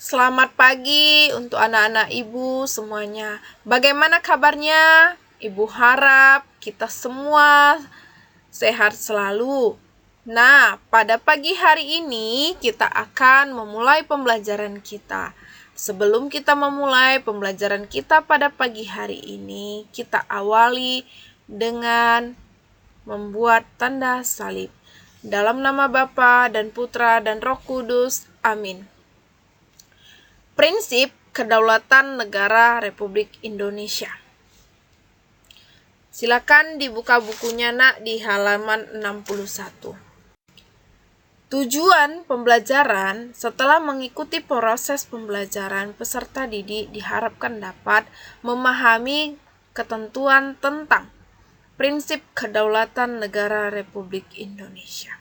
Selamat pagi untuk anak-anak ibu semuanya. Bagaimana kabarnya? Ibu harap kita semua sehat selalu. Nah, pada pagi hari ini kita akan memulai pembelajaran kita. Sebelum kita memulai pembelajaran kita pada pagi hari ini, kita awali dengan membuat tanda salib. Dalam nama Bapa dan Putra dan Roh Kudus. Amin. Prinsip Kedaulatan Negara Republik Indonesia. Silakan dibuka bukunya nak di halaman 61. Tujuan pembelajaran setelah mengikuti proses pembelajaran, peserta didik diharapkan dapat memahami ketentuan tentang prinsip kedaulatan negara Republik Indonesia.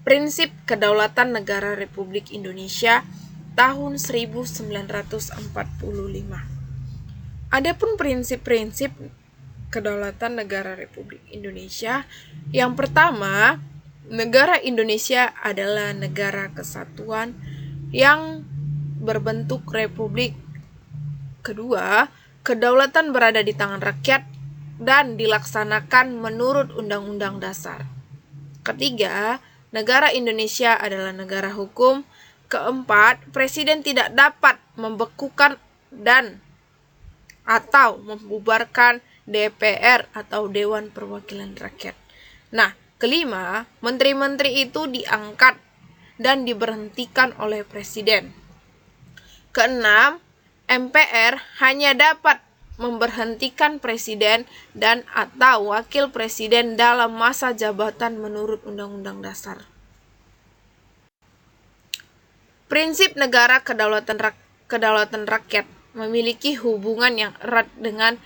Prinsip Kedaulatan Negara Republik Indonesia tahun 1945. Adapun prinsip-prinsip kedaulatan negara Republik Indonesia, yang pertama, negara Indonesia adalah negara kesatuan yang berbentuk republik. Kedua, kedaulatan berada di tangan rakyat dan dilaksanakan menurut Undang-Undang Dasar. Ketiga, negara Indonesia adalah negara hukum. Keempat, presiden tidak dapat membekukan dan atau membubarkan DPR atau Dewan Perwakilan Rakyat. Nah, kelima, menteri-menteri itu diangkat dan diberhentikan oleh presiden. Keenam, MPR hanya dapat memberhentikan presiden dan atau wakil presiden dalam masa jabatan menurut Undang-Undang Dasar. Prinsip negara kedaulatan rakyat memiliki hubungan yang erat dengan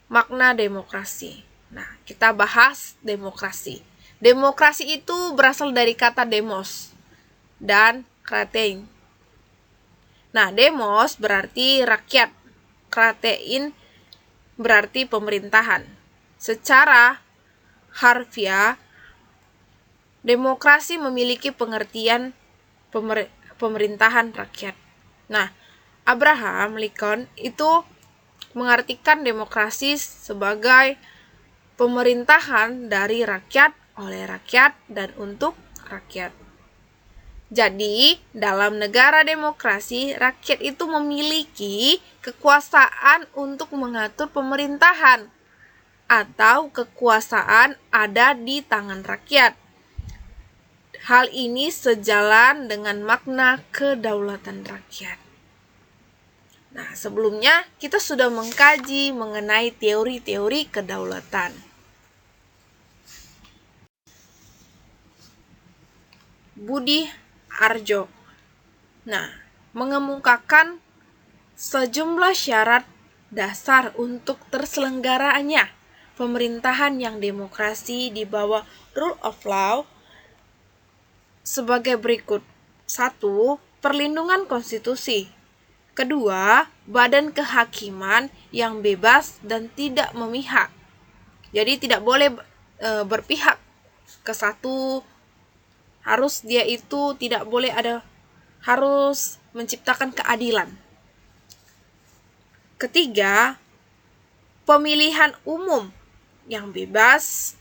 makna demokrasi. Nah, kita bahas demokrasi. Demokrasi itu berasal dari kata demos dan kratein. Nah, demos berarti rakyat, kratein berarti pemerintahan. Secara harfiah, demokrasi memiliki pengertian pemerintahan rakyat. Nah, Abraham Lincoln itu mengartikan demokrasi sebagai pemerintahan dari rakyat, oleh rakyat, dan untuk rakyat. Jadi, dalam negara demokrasi, rakyat itu memiliki kekuasaan untuk mengatur pemerintahan atau kekuasaan ada di tangan rakyat. Hal ini sejalan dengan makna kedaulatan rakyat. Nah, sebelumnya kita sudah mengkaji mengenai teori-teori kedaulatan. Budi Arjo. Nah, mengemukakan sejumlah syarat dasar untuk terselenggaranya pemerintahan yang demokrasi di bawah rule of law sebagai berikut. 1. Perlindungan konstitusi. Kedua, badan kehakiman yang bebas dan tidak memihak. Jadi tidak boleh berpihak ke satu, harus dia itu tidak boleh harus menciptakan keadilan. Ketiga, pemilihan umum yang bebas.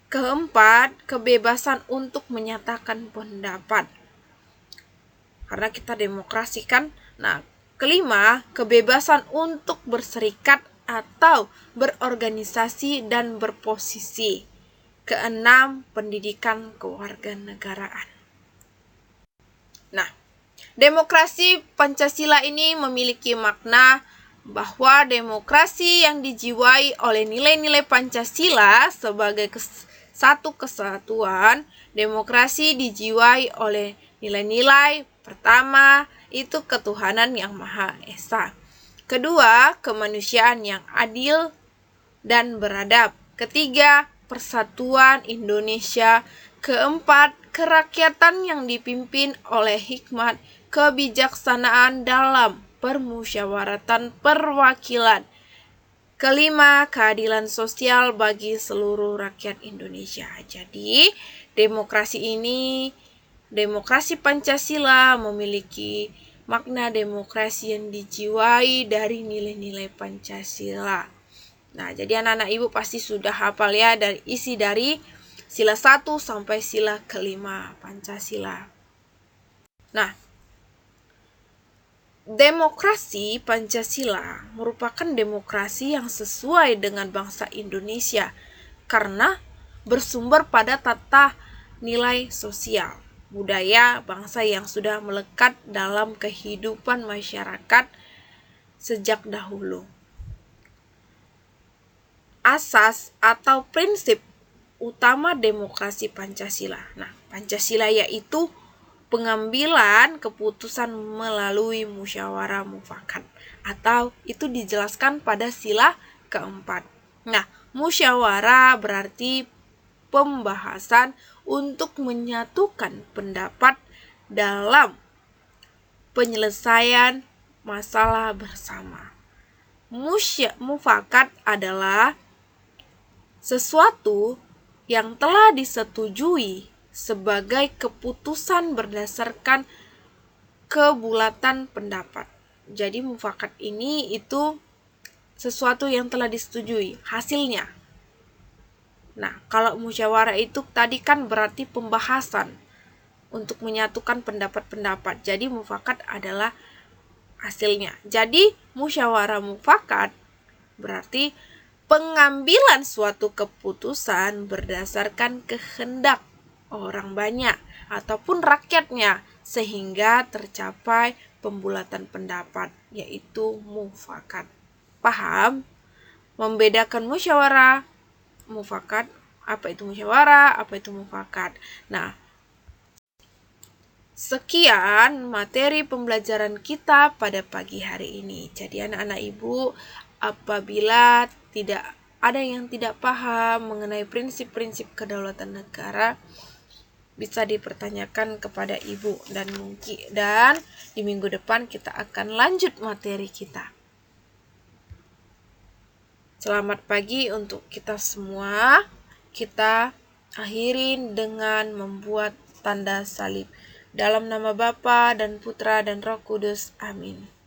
Keempat, kebebasan untuk menyatakan pendapat. Karena kita demokrasi kan. Nah, kelima, kebebasan untuk berserikat atau berorganisasi dan berposisi. Keenam, pendidikan kewarganegaraan. Nah, demokrasi Pancasila ini memiliki makna bahwa demokrasi yang dijiwai oleh nilai-nilai Pancasila sebagai satu kesatuan. Demokrasi dijiwai oleh nilai-nilai. Pertama, itu ketuhanan yang Maha Esa. Kedua, kemanusiaan yang adil dan beradab. Ketiga, persatuan Indonesia. Keempat, kerakyatan yang dipimpin oleh hikmat kebijaksanaan dalam permusyawaratan perwakilan. Kelima, keadilan sosial bagi seluruh rakyat Indonesia. Jadi, demokrasi ini Demokrasi Pancasila memiliki makna demokrasi yang dijiwai dari nilai-nilai Pancasila. Nah, jadi anak-anak ibu pasti sudah hafal ya dari isi dari sila 1 sampai sila kelima Pancasila. Nah, demokrasi Pancasila merupakan demokrasi yang sesuai dengan bangsa Indonesia karena bersumber pada tata nilai sosial, budaya bangsa yang sudah melekat dalam kehidupan masyarakat sejak dahulu. Asas atau prinsip utama demokrasi Pancasila. Nah, Pancasila yaitu pengambilan keputusan melalui musyawarah mufakat atau itu dijelaskan pada sila keempat. Nah, musyawarah berarti pembahasan untuk menyatukan pendapat dalam penyelesaian masalah bersama. Mufakat adalah sesuatu yang telah disetujui sebagai keputusan berdasarkan kebulatan pendapat. Jadi mufakat ini itu sesuatu yang telah disetujui hasilnya. Nah, kalau musyawarah itu tadi kan berarti pembahasan untuk menyatukan pendapat-pendapat. Jadi mufakat adalah hasilnya. Jadi musyawarah mufakat berarti pengambilan suatu keputusan berdasarkan kehendak orang banyak ataupun rakyatnya sehingga tercapai pembulatan pendapat, yaitu mufakat. Paham? Membedakan musyawarah, mufakat, apa itu musyawarah, apa itu mufakat. Nah, sekian materi pembelajaran kita pada pagi hari ini. Jadi anak-anak ibu, apabila tidak ada yang tidak paham mengenai prinsip-prinsip kedaulatan negara, bisa dipertanyakan kepada ibu dan di minggu depan kita akan lanjut materi kita. Selamat pagi untuk kita semua. Kita akhirin dengan membuat tanda salib. Dalam nama Bapa dan Putra dan Roh Kudus. Amin.